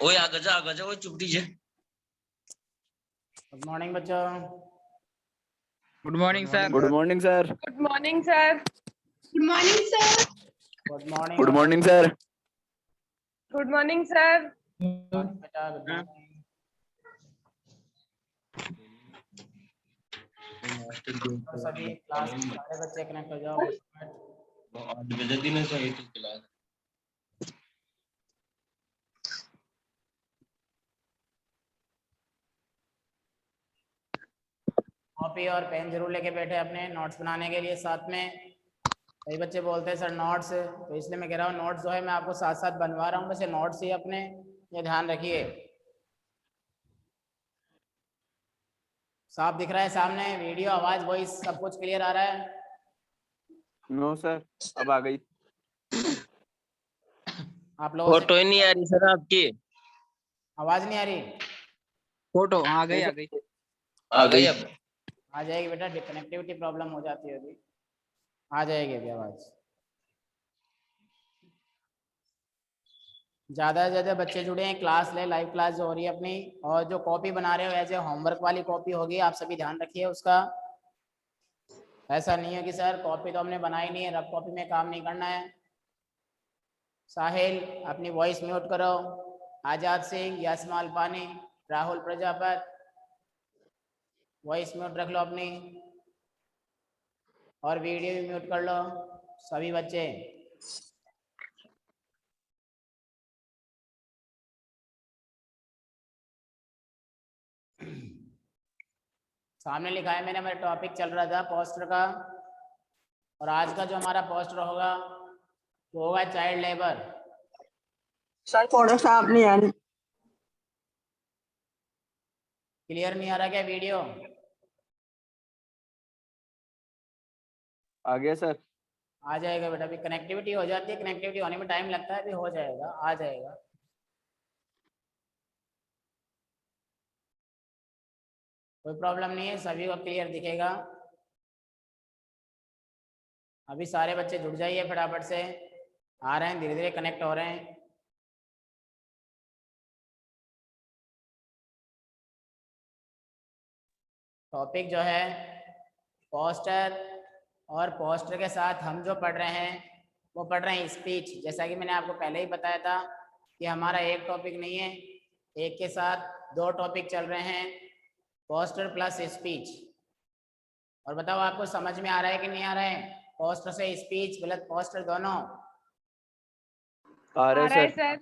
ओए आगे जा ओए चुप दीजिए। गुड मॉर्निंग बच्चों। Good morning sir. Good morning sir. Good morning sir. Good morning sir. Good morning. Good morning sir. Good morning sir. बेटा गुड मॉर्निंग। तो सभी क्लास में सारे बच्चे कनेक्ट हो जाओ फटाफट। 8 बजे दिन से ही क्लास। कॉपी और पेन जरूर लेके बैठे अपने नोट्स बनाने के लिए साथ में। कई बच्चे बोलते हैं सर नोट्स, तो इसलिए मैं कह रहा हूँ नोट्स जो है मैं आपको साथ साथ बनवा रहा हूँ, बस ये नोट्स ही अपने ये ध्यान रखिए। साफ दिख रहा है सामने? वीडियो आवाज वॉइस सब कुछ क्लियर आ रहा है? नो सर, अब आ गई। आप लोगों फोटो से ही नहीं आ रही सर आपकी। आवाज नहीं आ रही? फोटो आ गई आ गई। आ गई अब। आ जाएगी बेटा, कनेक्टिविटी प्रॉब्लम हो जाती है अभी। आ जाएगी अभी आवाज। ज़्यादा से ज़्यादा बच्चे जुड़े हैं, क्लास ले, लाइव क्लास जो हो रही है अपनी। और जो कॉपी बना रहे हो एज ए होमवर्क वाली कॉपी होगी, आप सभी ध्यान रखिए उसका। ऐसा नहीं है कि सर कॉपी तो हमने बनाई नहीं है, रफ कॉपी में काम नहीं करना है। साहिल अपनी वॉइस म्यूट करो। आजाद सिंह, यास्माल पानी, राहुल प्रजापत वॉइस म्यूट रख लो अपनी, और वीडियो भी म्यूट कर लो सभी बच्चे। सामने लिखा है मैंने, मेरा टॉपिक चल रहा था पोस्टर का, और आज का जो हमारा पोस्टर होगा वो होगा चाइल्ड लेबर। सर फोटो साफ नहीं आ रही। क्लियर नहीं आ रहा क्या वीडियो? आ गया सर। आ जाएगा बेटा, अभी कनेक्टिविटी हो जाती है, कनेक्टिविटी होने में टाइम लगता है, अभी हो जाएगा, आ जाएगा। कोई प्रॉब्लम नहीं है, सभी को क्लियर दिखेगा। अभी सारे बच्चे जुड़ जाइए फटाफट से, आ रहे हैं धीरे धीरे कनेक्ट हो रहे हैं। टॉपिक जो है पोस्टर, और पोस्टर के साथ हम जो पढ़ रहे हैं वो पढ़ रहे हैं स्पीच। जैसा कि मैंने आपको पहले ही बताया था कि हमारा एक टॉपिक नहीं है, एक के साथ दो टॉपिक चल रहे हैं, पोस्टर प्लस स्पीच। और बताओ आपको समझ में आ रहा है कि नहीं आ रहा है? पोस्टर से स्पीच प्लस पोस्टर दोनों आ रहे है सर। सर।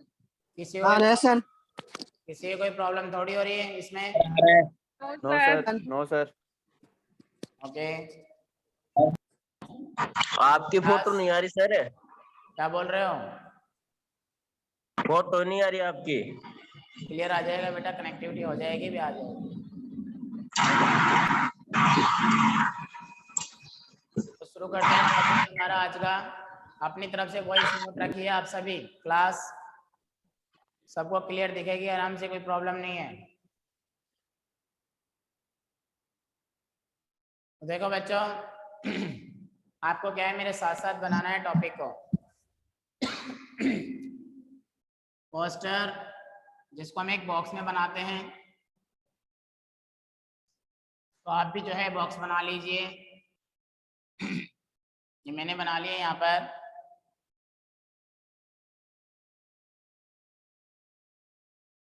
किसी को कोई प्रॉब्लम थोड़ी हो रही है इसमें? No sir, no sir. Okay. आपकी फोटो नहीं आ रही सर। क्या बोल रहे हो? फोटो नहीं आ रही आपकी। क्लियर आ जाएगा बेटा, कनेक्टिविटी हो जाएगी, भी आ जाएगी। तो शुरू करते हैं टॉपिक हमारा आज का। अपनी तरफ से वॉइस म्यूट रखिए आप सभी, क्लास सबको क्लियर दिखेगी आराम से, कोई प्रॉब्लम नहीं है। तो देखो बच्चों, आपको क्या है, मेरे साथ साथ बनाना है टॉपिक को। पोस्टर जिसको हम एक बॉक्स में बनाते हैं, तो आप भी जो है बॉक्स बना लीजिए। ये मैंने बना लिया यहाँ पर।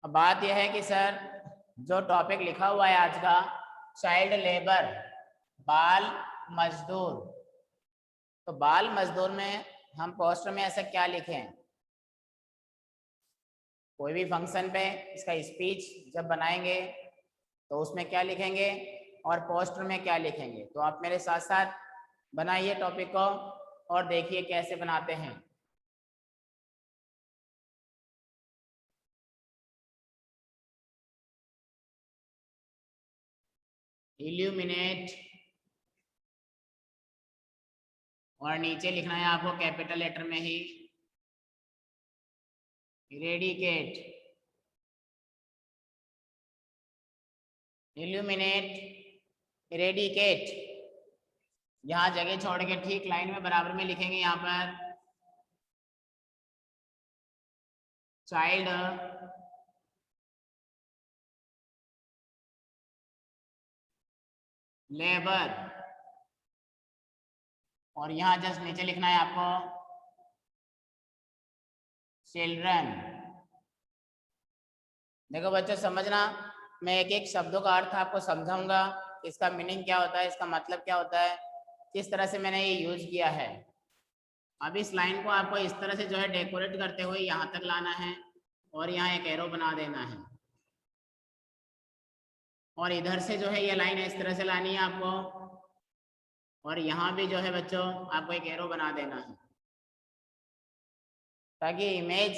अब बात यह है कि सर जो टॉपिक लिखा हुआ है आज का, चाइल्ड लेबर, बाल मजदूर, तो बाल मजदूर में हम पोस्टर में ऐसा क्या लिखें? कोई भी फंक्शन पे इसका स्पीच जब बनाएंगे तो उसमें क्या लिखेंगे, और पोस्टर में क्या लिखेंगे? तो आप मेरे साथ साथ बनाइए टॉपिक को और देखिए कैसे बनाते हैं। इल्यूमिनेट, और नीचे लिखना है आपको कैपिटल लेटर में ही, इरेडिकेट। इल्यूमिनेट, इरेडिकेट, यहाँ जगह छोड़ के ठीक लाइन में बराबर में लिखेंगे यहाँ पर चाइल्ड लेबर, और यहाँ जस्ट नीचे लिखना है आपको चिल्ड्रन। देखो बच्चों समझना, मैं एक एक शब्दों का अर्थ आपको समझाऊंगा, इसका मीनिंग क्या होता है, इसका मतलब क्या होता है, किस तरह से मैंने ये यूज किया है। अब इस लाइन को आपको इस तरह से जो है डेकोरेट करते हुए यहाँ तक लाना है और यहाँ एक एरो बना देना है, और इधर से जो है ये लाइन इस तरह से लानी है आपको, और यहाँ भी जो है बच्चों आपको एक एरो बना देना है ताकि इमेज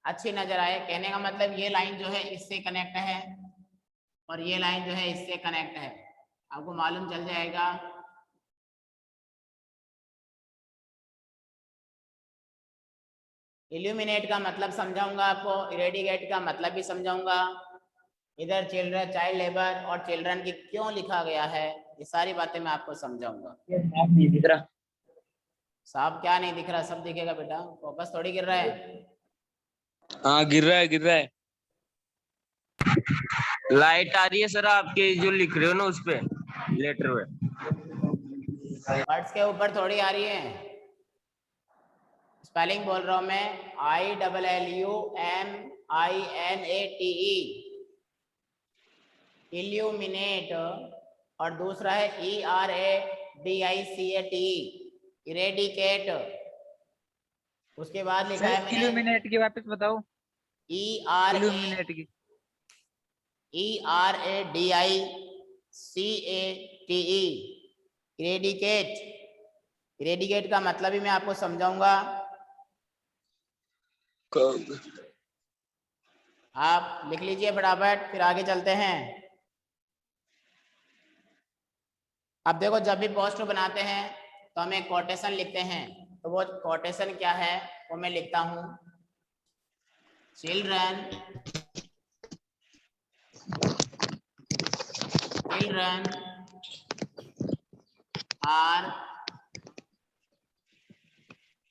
अच्छी नजर आए। कहने का मतलब ये लाइन जो है इससे कनेक्ट है और ये लाइन जो है इससे कनेक्ट है, आपको मालूम चल जाएगा। इल्यूमिनेट का मतलब समझाऊंगा आपको, इरेडिकेट का मतलब भी समझाऊंगा, इधर चिल्ड्रन चाइल्ड लेबर और चिल्ड्रन की क्यों लिखा गया है, ये सारी बातें मैं आपको समझाऊंगा। नहीं दिख रहा। साहब क्या नहीं दिख रहा, सब दिखेगा बेटा, फोकस थोड़ी गिर रहा है। हाँ गिर रहा है, गिर रहा है। लाइट आ रही है सर आपके जो लिख रहे हो ना उस पे लेटर में। वर्ड्स के ऊपर थोड़ी आ रही है, स्पेलिंग बोल रहा हूं मैं, ILLUMINATE, इल्यूमिनेट, और दूसरा है ERADICATE, इरेडिकेट। उसके बाद लिखा है मैंने इल्यूमिनेट की वापस बताओ। इल्यूमिनेट की ERADICATE, इरेडिकेट। इरेडिकेट का मतलब ही मैं आपको समझाऊंगा, आप लिख लीजिए फटाफट, फिर आगे चलते हैं। अब देखो जब भी पोस्टर बनाते हैं तो हम एक कोटेशन लिखते हैं, तो वो कोटेशन क्या है वो मैं लिखता हूं, children are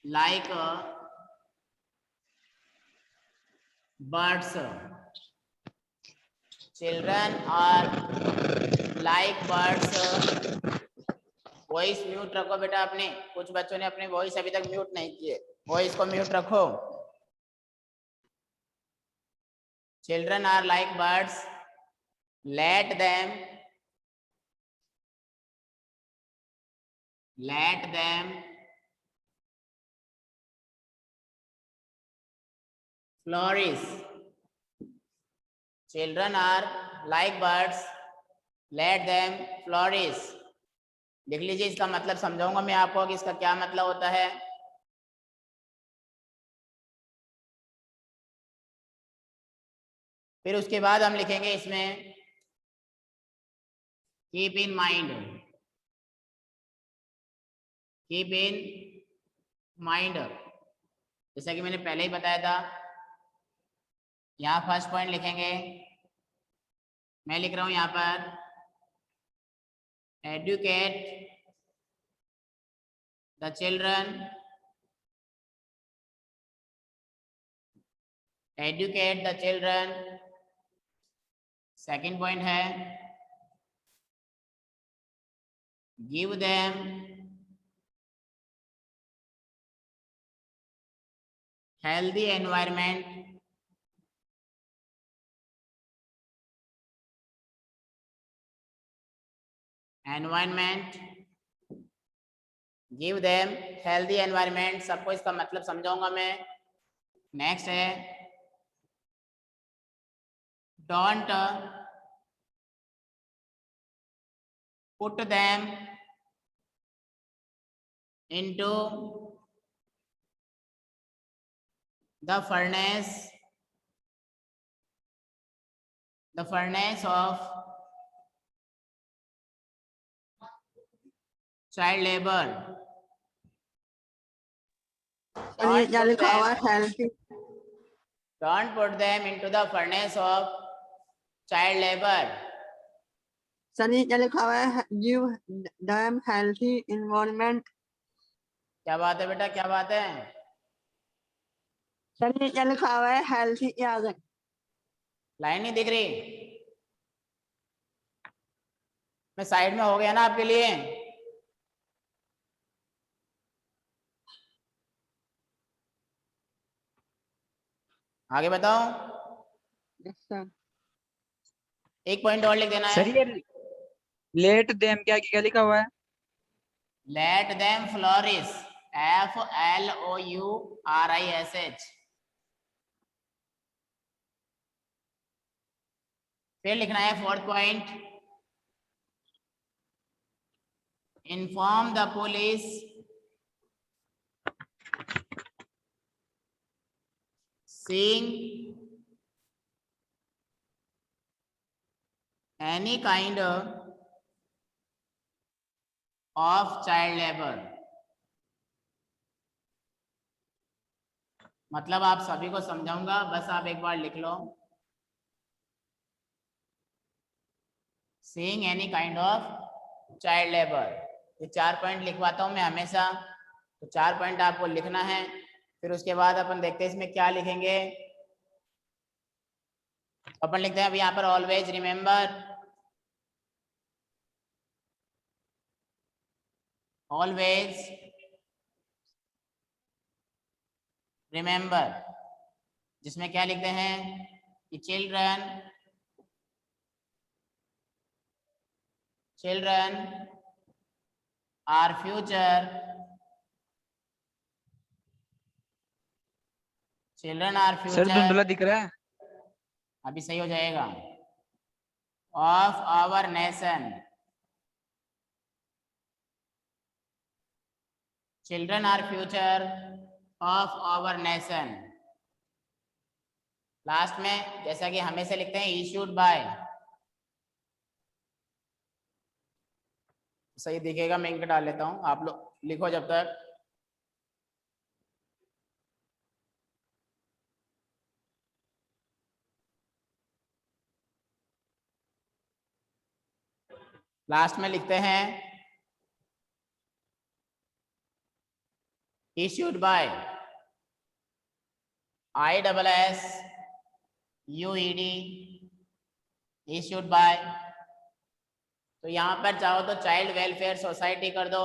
like birds, children are like birds। Voice mute रखो बेटा अपने, कुछ बच्चों ने अपने वॉइस अभी तक म्यूट नहीं किए, वॉइस को म्यूट रखो। Children are like birds, let them flourish। Children are like birds, let them flourish। लिख लीजिए, इसका मतलब समझाऊंगा मैं आपको कि इसका क्या मतलब होता है। फिर उसके बाद हम लिखेंगे इसमें कीप इन माइंड, जैसा कि मैंने पहले ही बताया था। यहाँ फर्स्ट पॉइंट लिखेंगे, मैं लिख रहा हूं यहाँ पर educate the children. Second point है give them healthy environment. Give them healthy environment, सबको इसका मतलब समझाऊंगा मैं। नेक्स्ट है don't put them into the furnace of child labor। Sir ये क्या लिखा हुआ है, healthy? Don't put them into the furnace of child labor। Sir ये क्या लिखा हुआ है, गिव देम हेल्थी एनवायरनमेंट? क्या बात है बेटा, क्या बात है? सर ये क्या लिखा हुआ है, हेल्थी के आगे? लाइन नहीं दिख रही? मैं साइड में हो गया ना आपके लिए? आगे बताओ, Yes, sir. एक पॉइंट और लिख देना सर है। ये लेट देम क्या क्या लिखा हुआ है? Late them flourish, FLOURISH। फिर लिखना है fourth point, inform the police seeing any kind of child labor। मतलब आप सभी को समझाऊंगा, बस आप एक बार लिख लो, seeing any kind of child labor। ये 4 पॉइंट लिखवाता हूं मैं हमेशा, तो 4 पॉइंट आपको लिखना है। फिर उसके बाद अपन देखते हैं इसमें क्या लिखेंगे। अपन लिखते हैं अब यहाँ पर ऑलवेज रिमेम्बर, ऑलवेज रिमेम्बर, जिसमें क्या लिखते हैं कि children are future, children are sir future, धुंधला दिख रहा है। अभी सही हो जाएगा, of our nation, children are future of our nation. Last में जैसा कि हमेशा लिखते हैं इश्यूड बाय, सही दिखेगा, मैं इनका डाल लेता हूं, आप लोग लिखो जब तक। लास्ट में लिखते हैं issued by ISSUED, issued by। तो यहाँ पर चाहो तो चाइल्ड वेलफेयर सोसाइटी कर दो,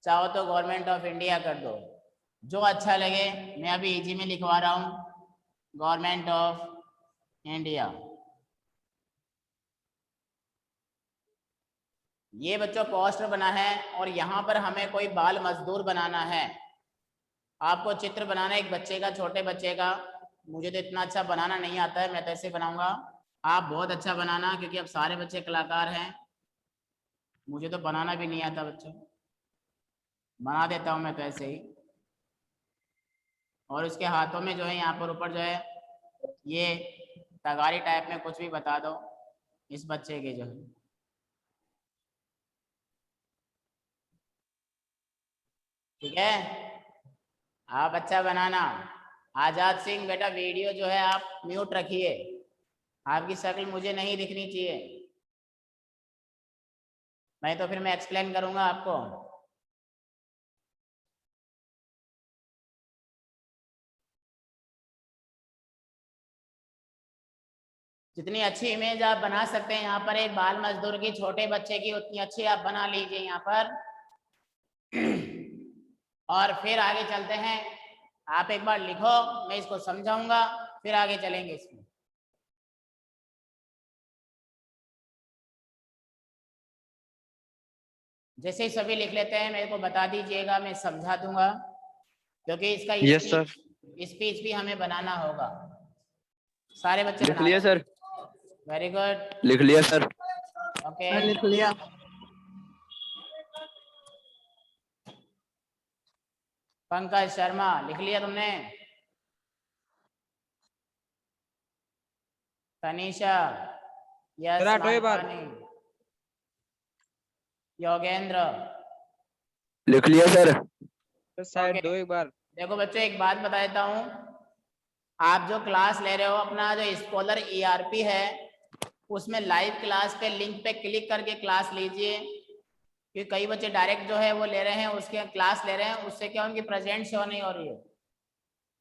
चाहो तो गवर्नमेंट ऑफ इंडिया कर दो, जो अच्छा लगे। मैं अभी इजी में लिखवा रहा हूँ, गवर्नमेंट ऑफ इंडिया। ये बच्चों पोस्टर बना है और यहाँ पर हमें कोई बाल मजदूर बनाना है। आपको चित्र बनाना एक बच्चे का, छोटे बच्चे का। मुझे तो इतना अच्छा बनाना नहीं आता है, मैं तो ऐसे बनाऊंगा। आप बहुत अच्छा बनाना, क्योंकि अब सारे बच्चे कलाकार हैं। मुझे तो बनाना भी नहीं आता बच्चों, बना देता हूँ मैं तो ऐसे ही। और उसके हाथों में जो है यहाँ पर ऊपर जो है ये तगारी टाइप में कुछ भी बता दो इस बच्चे के जो है। ठीक है, आप अच्छा बनाना। आजाद सिंह बेटा वीडियो जो है आप म्यूट रखिए, आपकी शक्ल मुझे नहीं दिखनी चाहिए, नहीं तो फिर मैं एक्सप्लेन करूंगा आपको। जितनी अच्छी इमेज आप बना सकते हैं यहाँ पर एक बाल मजदूर की, छोटे बच्चे की, उतनी अच्छी आप बना लीजिए यहाँ पर। और फिर आगे चलते हैं, आप एक बार लिखो, मैं इसको समझाऊंगा, फिर आगे चलेंगे इसमें। जैसे ही सभी लिख लेते हैं मेरे को बता दीजिएगा, मैं समझा दूंगा, क्योंकि इसका यस सर, स्पीच भी हमें बनाना होगा। सारे बच्चे लिख लिया सर, वेरी गुड, लिख लिया सर। ओके। मैं लिख लिया। पंकज शर्मा लिख लिया तुमने? तनीषा, यस। सर आठवें बार। योगेंद्र लिख लिया सर। Side okay. दो एक बार। देखो बच्चों एक बात बता देता हूँ, आप जो क्लास ले रहे हो अपना जो स्कॉलर ERP है उसमें लाइव क्लास पे लिंक पे क्लिक करके क्लास लीजिए, क्योंकि कई बच्चे डायरेक्ट जो है वो ले रहे हैं, उसके क्लास ले रहे हैं, उससे क्या उनकी प्रेजेंट शो नहीं हो रही है।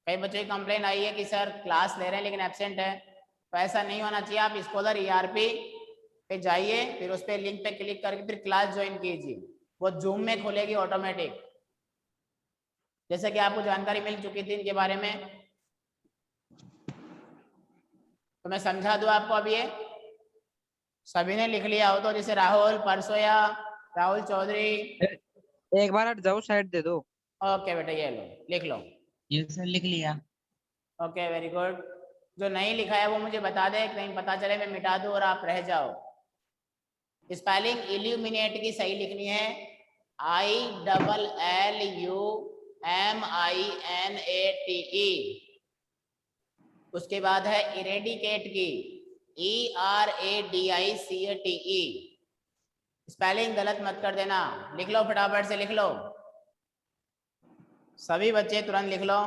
कई बच्चों की कंप्लेन आई है कि सर क्लास ले रहे हैं लेकिन एब्सेंट है, तो ऐसा नहीं होना चाहिए। आप स्कॉलर ERP पे जाइए, फिर उस पे लिंक पे क्लिक करके फिर क्लास ज्वाइन कीजिए, वो जूम में खुलेगी ऑटोमेटिक, जैसे कि आपको जानकारी मिल चुकी थी इनके बारे में। तो मैं समझा दूं आपको, अब ये सभी ने लिख लिया हो तो, जैसे राहुल परसोया, राहुल चौधरी। एक बार हट जाओ, साइड दे दो। ओके बेटा, ये लो लिख लो। ये सर लिख लिया। Okay very good. जो नहीं लिखा है वो मुझे बता दे, कहीं पता चले मैं मिटा दूं और आप रह जाओ। स्पेलिंग इल्यूमिनेट की सही लिखनी है, ILLUMINATE। उसके बाद है इरेडिकेट की, ERADICATE। स्पेलिंग गलत मत कर देना, लिख लो फटाफट से लिख लो, सभी बच्चे तुरंत लिख लो।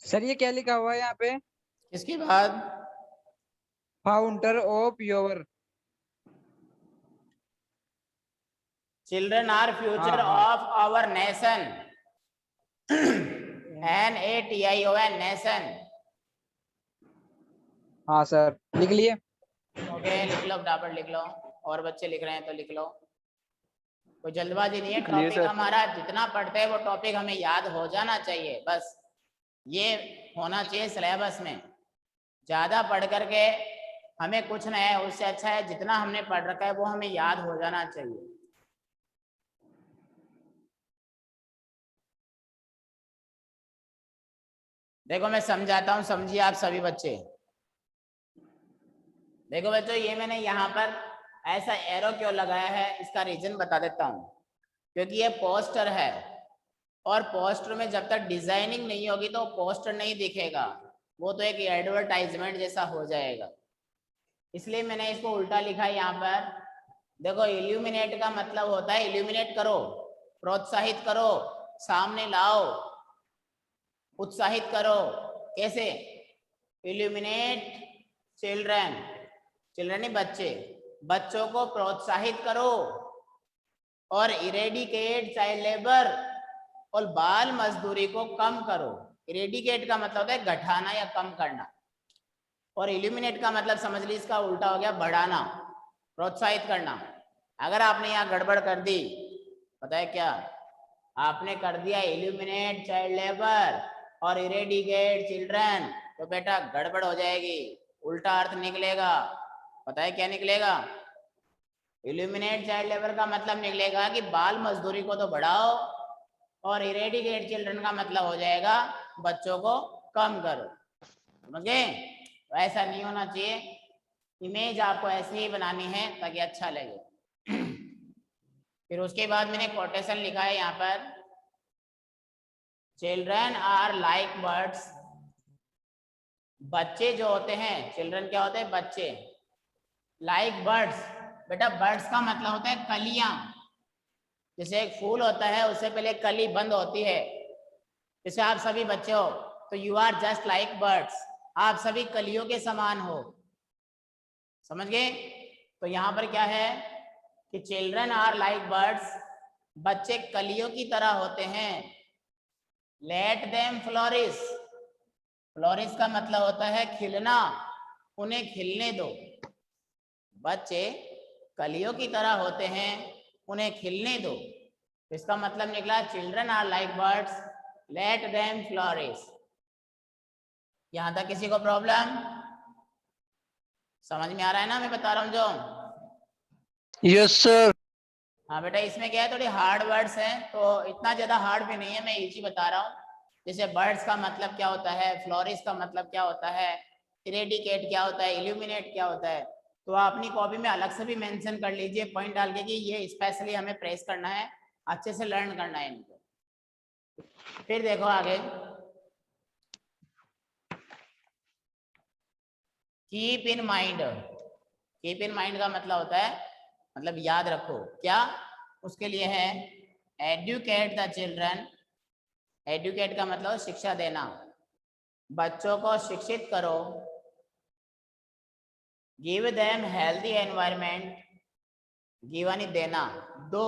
सर ये क्या लिखा हुआ है यहाँ पे? इसके बाद founder of your. Children are future हाँ। Of our nation, NATION nation. हाँ सर, लिख लिए। ओके लिख लो फटाफट लिख लो, और बच्चे लिख रहे हैं तो लिख लो, कोई जल्दबाजी नहीं है। लिख लिए टॉपिक सर। हमारा जितना पढ़ते हैं वो टॉपिक हमें याद हो जाना चाहिए, बस ये होना चाहिए सिलेबस में। ज्यादा पढ़ करके हमें कुछ नहीं है, उससे अच्छा है जितना हमने पढ़ रखा है वो हमें याद हो जाना चाहिए। देखो मैं समझाता हूँ, समझिए आप सभी बच्चे। देखो बच्चों, ये मैंने यहाँ पर ऐसा एरो क्यों लगाया है, इसका रीजन बता देता हूँ। क्योंकि ये पोस्टर है, और पोस्टर में जब तक डिजाइनिंग नहीं होगी तो पोस्टर नहीं दिखेगा, वो तो एक एडवर्टाइजमेंट जैसा हो जाएगा। इसलिए मैंने इसको उल्टा लिखा है यहाँ पर। देखो इल्यूमिनेट का मतलब होता है इल्यूमिनेट करो, प्रोत्साहित करो, सामने लाओ, उत्साहित करो। कैसे? इल्यूमिनेट चिल्ड्रन, चिल्ड्रन बच्चे, बच्चों को प्रोत्साहित करो, और इरेडिकेट चाइल्ड लेबर, और बाल मजदूरी को कम करो। इरेडिकेट का मतलब होता है घटाना या कम करना, और इल्यूमिनेट का मतलब समझ ली इसका उल्टा हो गया बढ़ाना, प्रोत्साहित करना। अगर आपने यहाँ गड़बड़ कर दी, पता है क्या आपने कर दिया, इल्यूमिनेट चाइल्ड लेबर और इरेडिकेट चिल्ड्रन, तो बेटा गड़बड़ हो जाएगी, उल्टा अर्थ निकलेगा। पता है क्या निकलेगा? इल्यूमिनेट चाइल्ड लेबर का मतलब निकलेगा कि बाल मजदूरी को तो बढ़ाओ, और इरेडिकेट चिल्ड्रन का मतलब हो जाएगा बच्चों को कम करो। समझ गए? तो ऐसा नहीं होना चाहिए, इमेज आपको ऐसे ही बनानी है ताकि अच्छा लगे। फिर उसके बाद मैंने कोटेशन लिखा है यहाँ पर, चिल्ड्रन आर लाइक बर्ड्स। बच्चे जो होते हैं, चिल्ड्रन क्या होते हैं? बच्चे। लाइक बर्ड्स, बेटा बर्ड्स का मतलब होता है कलियां। जैसे एक फूल होता है उससे पहले कली बंद होती है, जैसे आप सभी बच्चे हो तो you are just like birds, आप सभी कलियों के समान हो। समझ गए? तो यहाँ पर क्या है कि चिल्ड्रन आर लाइक बर्ड्स, बच्चे कलियों की तरह होते हैं। लेट देम फ्लोरिश, फ्लोरिश का मतलब होता है खिलना, उन्हें खिलने दो। बच्चे कलियों की तरह होते हैं, उन्हें खिलने दो। इसका मतलब निकला children are like birds, let them flourish. यहां तक किसी को प्रॉब्लम समझ में आ रहा है ना मैं बता रहा हूँ जो? Yes sir. हाँ बेटा, इसमें क्या है थोड़ी हार्ड वर्ड्स हैं, तो इतना ज्यादा हार्ड भी नहीं है, मैं इजी बता रहा हूँ। जैसे बर्ड्स का मतलब क्या होता है, फ्लोरिश का मतलब क्या होता है, इरेडिकेट क्या होता है, इल्यूमिनेट क्या होता है, तो आप अपनी कॉपी में अलग से भी मेंशन कर लीजिए पॉइंट डाल के कि ये स्पेशली हमें प्रेस करना है, अच्छे से लर्न करना है इनको। फिर देखो आगे, keep in mind. Keep in mind का मतलब होता है, मतलब याद रखो क्या, उसके लिए है एडुकेट द चिल्ड्रन। एडुकेट का मतलब शिक्षा देना, बच्चों को शिक्षित करो, give them healthy environment, give यानी देना, दो,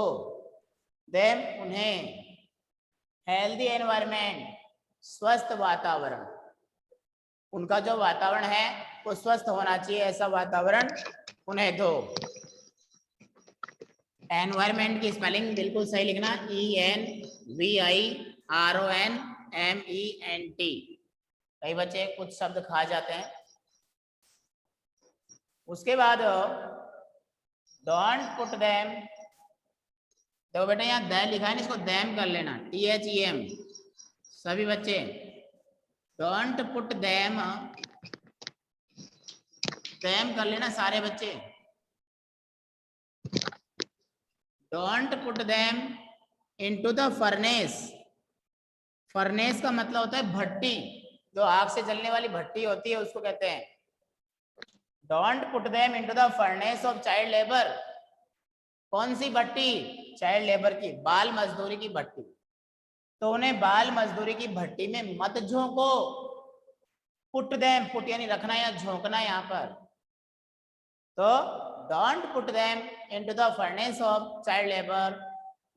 देम उन्हें, हेल्दी एनवायरमेंट स्वस्थ वातावरण, उनका जो वातावरण है वो स्वस्थ होना चाहिए, ऐसा वातावरण उन्हें दो। एनवायरमेंट की स्पेलिंग बिल्कुल सही लिखना, ENVIRONMENT। कई बच्चे कुछ शब्द खा जाते हैं। उसके बाद डोंट पुट देम, देखो बेटा यहाँ दै लिखा है ना, इसको दैम कर लेना, THEM। सभी बच्चे डोंट पुट देम, दैम कर लेना सारे बच्चे। Don't put them into the furnace. Furnace का मतलब होता है भट्टी, जो आग से जलने वाली भट्टी होती है उसको कहते हैं। Don't put them into the furnace of child labour. कौन सी भट्टी? चाइल्ड लेबर की, बाल मजदूरी की भट्टी। तो उन्हें बाल मजदूरी की भट्टी में मत झोंको। पुट देम, पुट यानी रखना या झोंकना यहाँ पर। तो don't put them into the furnace of child labour,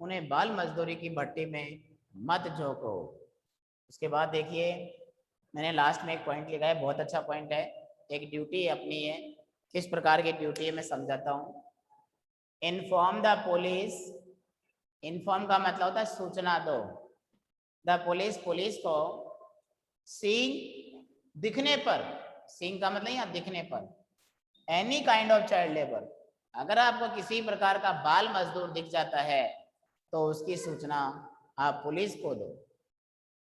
उन्हें बाल मजदूरी की भट्टी में मत झोंको। उसके बाद देखिए मैंने लास्ट में एक पॉइंट लिखा है, बहुत अच्छा पॉइंट है, एक ड्यूटी अपनी है। किस प्रकार की ड्यूटी है मैं समझाता हूँ। इन्फॉर्म द पुलिस, इन्फॉर्म का मतलब होता है सूचना दो, द पुलिस, पुलिस को, सीइंग दिखने पर, सीइंग का मतलब यहाँ दिखने पर, any kind of child labour, अगर आपको किसी प्रकार का बाल मजदूर दिख जाता है तो उसकी सूचना आप पुलिस को दो।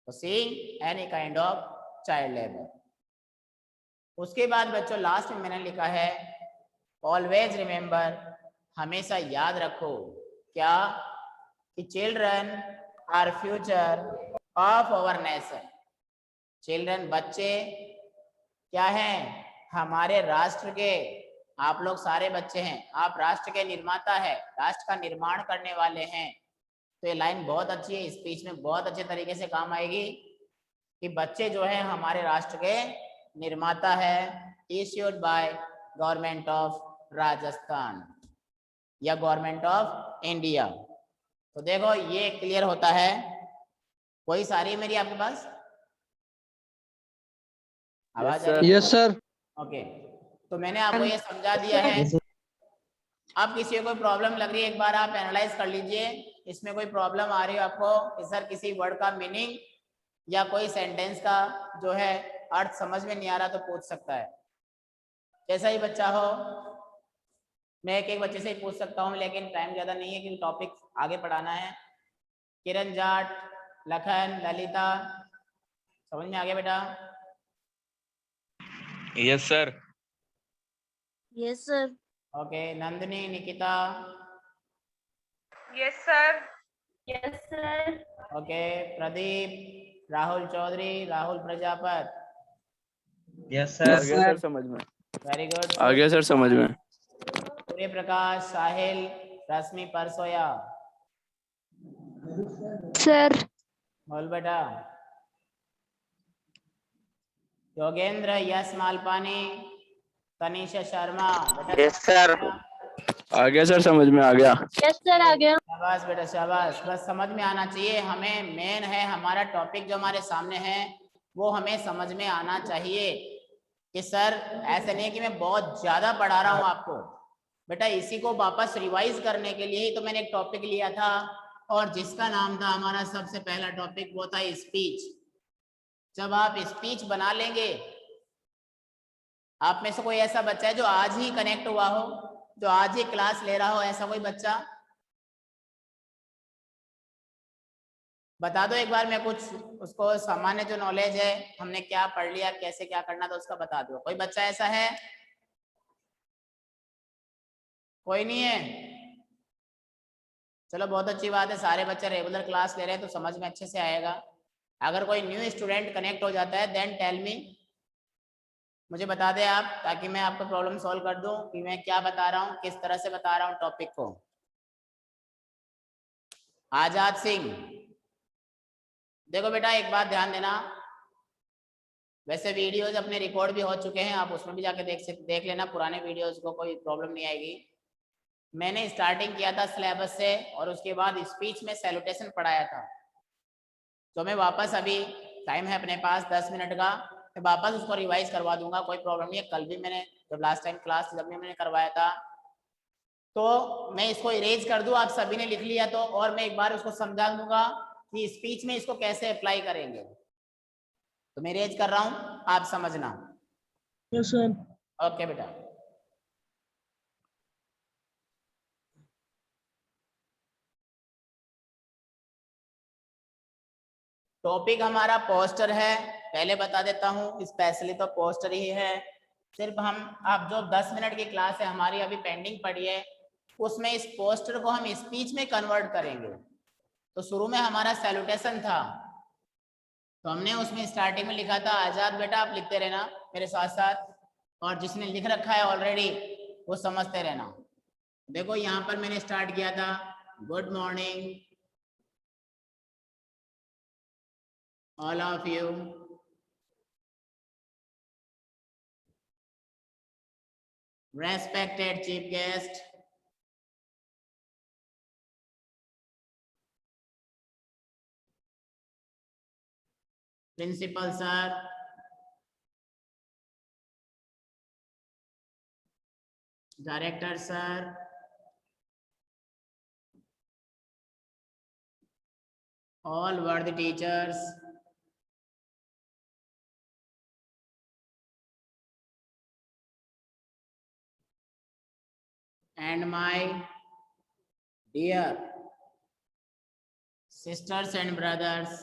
तो seeing any kind of child labour. उसके बाद बच्चों लास्ट में मैंने लिखा है ऑलवेज रिमेंबर, हमेशा याद रखो, क्या? कि children are future of our nation. Children बच्चे क्या हैं? हमारे राष्ट्र के, आप लोग सारे बच्चे हैं, आप राष्ट्र के निर्माता है, राष्ट्र का निर्माण करने वाले हैं। तो ये लाइन बहुत अच्छी है, स्पीच में बहुत अच्छे तरीके से काम आएगी कि बच्चे जो है हमारे राष्ट्र के निर्माता है। Issued by government of Rajasthan या गवर्नमेंट ऑफ इंडिया। तो देखो ये क्लियर होता है। कोई सारी है मेरी आपके पास आवाज? Yes sir. ओके, तो मैंने आपको ये समझा दिया है। अब किसी को कोई प्रॉब्लम लग रही है, एक बार आप एनालाइज कर लीजिए, इसमें कोई प्रॉब्लम आ रही हो आपको कि सर किसी वर्ड का मीनिंग या कोई सेंटेंस का जो है अर्थ समझ में नहीं आ रहा, तो पूछ सकता है। जैसा ही बच्चा हो, मैं एक एक बच्चे से ही पूछ सकता हूँ, लेकिन टाइम ज़्यादा नहीं है क्योंकि टॉपिक आगे पढ़ाना है। किरण जाट, लखन, ललिता, समझ में आ गया बेटा? Yes sir. Yes sir. Okay, Nandini, Nikita, yes sir. Yes sir. Okay, Pradeep, Rahul Chaudhary, Rahul Prajapat, yes आ गया सर समझ में। Very good. आ गया सर समझ में। सूर्य प्रकाश, साहिल, रश्मि परसोया, सर। बोल बेटा। योगेंद्र, यश मालपानी, तनीषा शर्मा, बेटा यस सर। आ गया सर समझ में, आ गया। यस सर आ गया। शाबाश बेटा शाबाश, बस समझ में आना चाहिए। हमें मेन है हमारा टॉपिक जो हमारे सामने है वो हमें समझ में आना चाहिए कि सर ऐसे नहीं कि मैं बहुत ज्यादा पढ़ा रहा हूँ आपको। बेटा इसी को वापस रिवाइज करने के लिए ही तो मैंने एक टॉपिक लिया था, और जिसका नाम था हमारा सबसे पहला टॉपिक वो था स्पीच। जब आप स्पीच बना लेंगे, आप में से कोई ऐसा बच्चा है जो आज ही कनेक्ट हुआ हो, जो आज ही क्लास ले रहा हो, ऐसा कोई बच्चा? बता दो एक बार, मैं कुछ उसको सामान्य जो नॉलेज है हमने क्या पढ़ लिया, कैसे क्या करना था उसका बता दो। कोई बच्चा ऐसा है? कोई नहीं है? चलो बहुत अच्छी बात है, सारे बच्चे रेगुलर क्लास ले रहे हैं तो समझ में अच्छे से आएगा। अगर कोई न्यू स्टूडेंट कनेक्ट हो जाता है देन टेल मी, मुझे बता दें आप, ताकि मैं आपको प्रॉब्लम सॉल्व कर दूं कि मैं क्या बता रहा हूँ, किस तरह से बता रहा हूँ टॉपिक को। आजाद सिंह, देखो बेटा एक बात ध्यान देना, वैसे वीडियोज अपने रिकॉर्ड भी हो चुके हैं, आप उसमें भी जाके देख लेना पुराने वीडियोज को, कोई प्रॉब्लम नहीं आएगी। मैंने स्टार्टिंग किया था सिलेबस से और उसके बाद स्पीच में सैल्यूटेशन पढ़ाया था। तो मैं वापस, अभी टाइम है अपने पास 10 मिनट का, मैं वापस उसको रिवाइज करवा दूंगा, कोई प्रॉब्लम नहीं है। कल भी मैंने जब लास्ट टाइम क्लास जब भी मैंने करवाया था, तो मैं इसको इरेज कर दूं, आप सभी ने लिख लिया तो, और मैं एक बार उसको समझा दूंगा कि स्पीच में इसको कैसे अप्लाई करेंगे। तो मैं इरेज कर रहा हूं, आप समझना। Yes sir. ओके बेटा। टॉपिक हमारा पोस्टर है, पहले बता देता हूँ, स्पेशली तो पोस्टर ही है। सिर्फ हम, आप जो 10 मिनट की क्लास है हमारी अभी पेंडिंग पड़ी है, उसमें इस पोस्टर को हम स्पीच में कन्वर्ट करेंगे। तो शुरू में हमारा सैल्यूटेशन था, तो हमने उसमें स्टार्टिंग में लिखा था, आजाद बेटा आप लिखते रहना मेरे साथ साथ, और जिसने लिख रखा है ऑलरेडी वो समझते रहना। देखो यहाँ पर मैंने स्टार्ट किया था, good morning all of you, respected chief guest, principal sir, director sir, all worthy teachers, and my dear sisters and brothers,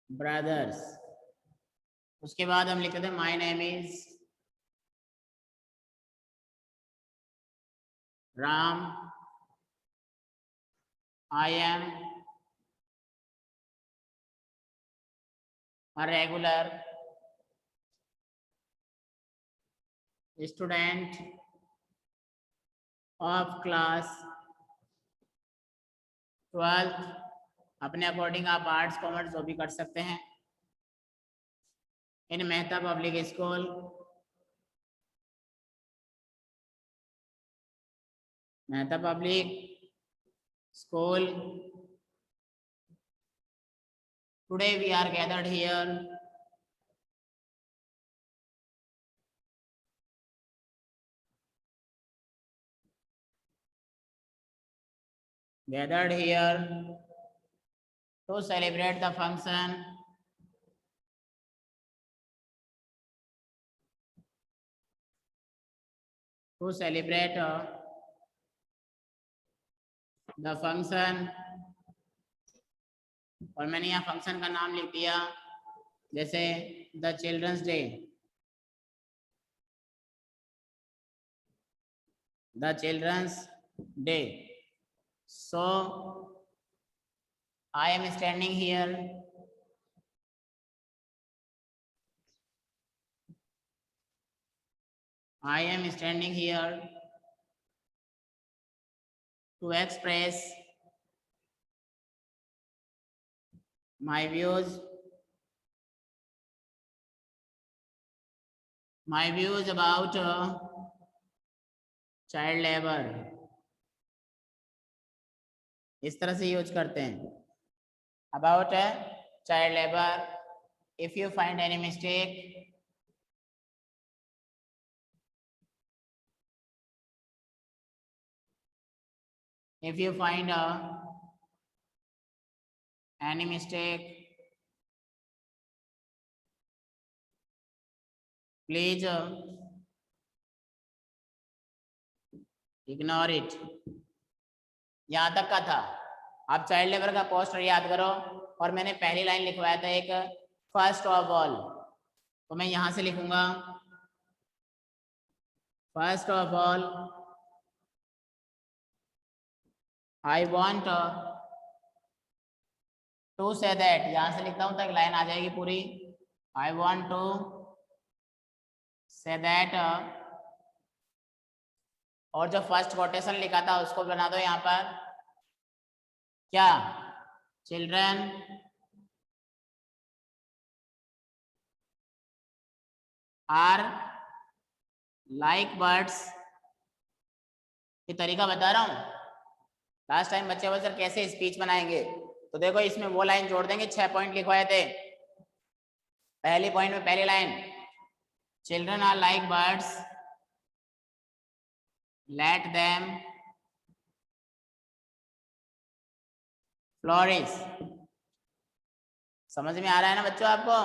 brothers। उसके बाद हम लिखते थे my name is Ram, I am a regular student of class 12th। अपने according आप arts commerce जो भी कर सकते हैं, in Mehta public school, Mehta public school. Today we are gathered here to celebrate the function the function। और मैंने यहाँ फंक्शन का नाम लिख दिया, जैसे the children's day, the children's day. So I am standing here to express my views about child labor। इस तरह से यूज करते हैं, about child labor। if you find any mistake, any mistake, please ignore it। यहां तक का था। आप चाइल्ड लेबर का पोस्टर याद करो, और मैंने पहली लाइन लिखवाया था एक, फर्स्ट ऑफ ऑल, तो मैं यहां से लिखूंगा first of all I want to say that. यहां से लिखता हूं तो एक लाइन आ जाएगी पूरी, I want to say that और जो फर्स्ट कोटेशन लिखा था उसको बना दो यहाँ पर, क्या, चिल्ड्रन आर लाइक बर्ड्स। ये तरीका बता रहा हूँ। लास्ट टाइम बच्चे बोले सर कैसे स्पीच बनाएंगे, तो देखो इसमें वो लाइन जोड़ देंगे, 6 पॉइंट लिखवाए थे। पहली पॉइंट में पहली line, children are like birds, let them flourish. समझ में आ रहा है ना बच्चों आपको?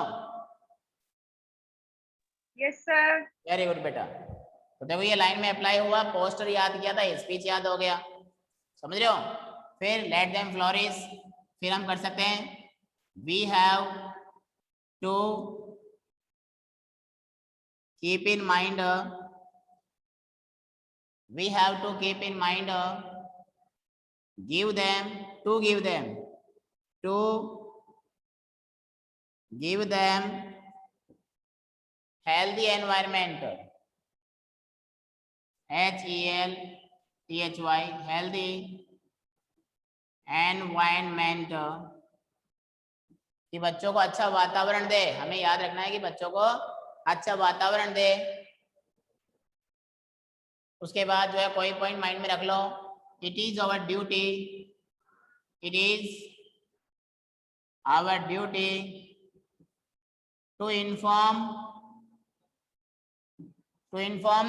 Yes sir. वेरी गुड बेटा। तो देखो ये लाइन में अप्लाई हुआ, पोस्टर याद किया था, स्पीच याद हो गया, समझ रहे हो? फिर लेट देम फ्लोरिश, फिर हम कर सकते हैं we have to keep in mind, we have to keep in mind, give them, to give them, to give them healthy environment, HELTHY, healthy environment, कि बच्चों को अच्छा वातावरण दे। हमें याद रखना है कि बच्चों को अच्छा वातावरण दे। उसके बाद जो है कोई पॉइंट माइंड में रख लो, it is our duty, it is our duty to inform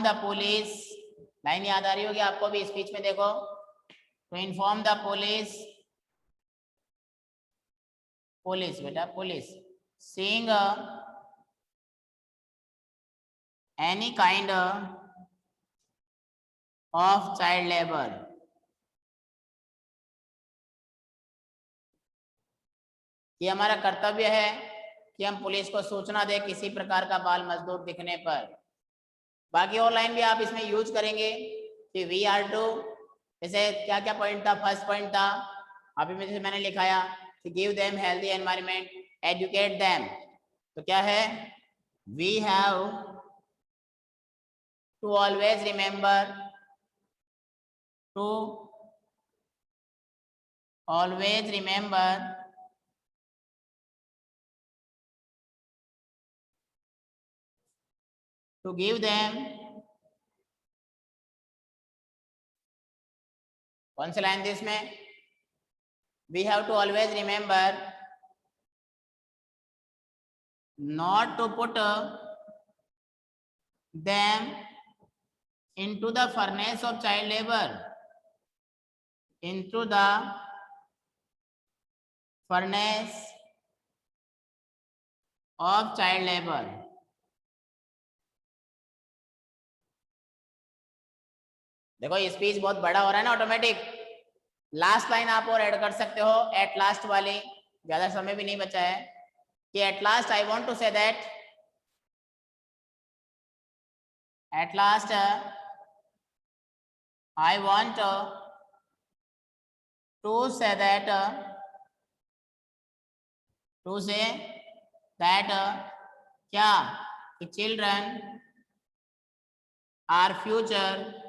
the police। Line याद आ रही होगी आपको भी, स्पीच में देखो, to inform the police, police बेटा police, seeing any kind of child labor। ये हमारा कर्तव्य है कि हम पुलिस को सूचना दें किसी प्रकार का बाल मजदूर दिखने पर। बाकी और लाइन भी आप इसमें यूज करेंगे कि वी आर टू, जैसे क्या क्या पॉइंट था, फर्स्ट पॉइंट था अभी में जैसे मैंने लिखाया कि give them healthy environment, educate them, तो क्या है, we have to always remember, to always remember to give them, कौन सी लाइन थी इसमें, we have to always remember not to put them into the furnace of child labor, into the furnace of child labor। देखो ये speech बहुत बड़ा हो रहा है ना ऑटोमेटिक। लास्ट लाइन आप और ऐड कर सकते हो, एट लास्ट वाली, ज्यादा समय भी नहीं बचा है, कि at last I want to say that, at last I want to say that, to say that क्या, कि चिल्ड्रन आर फ्यूचर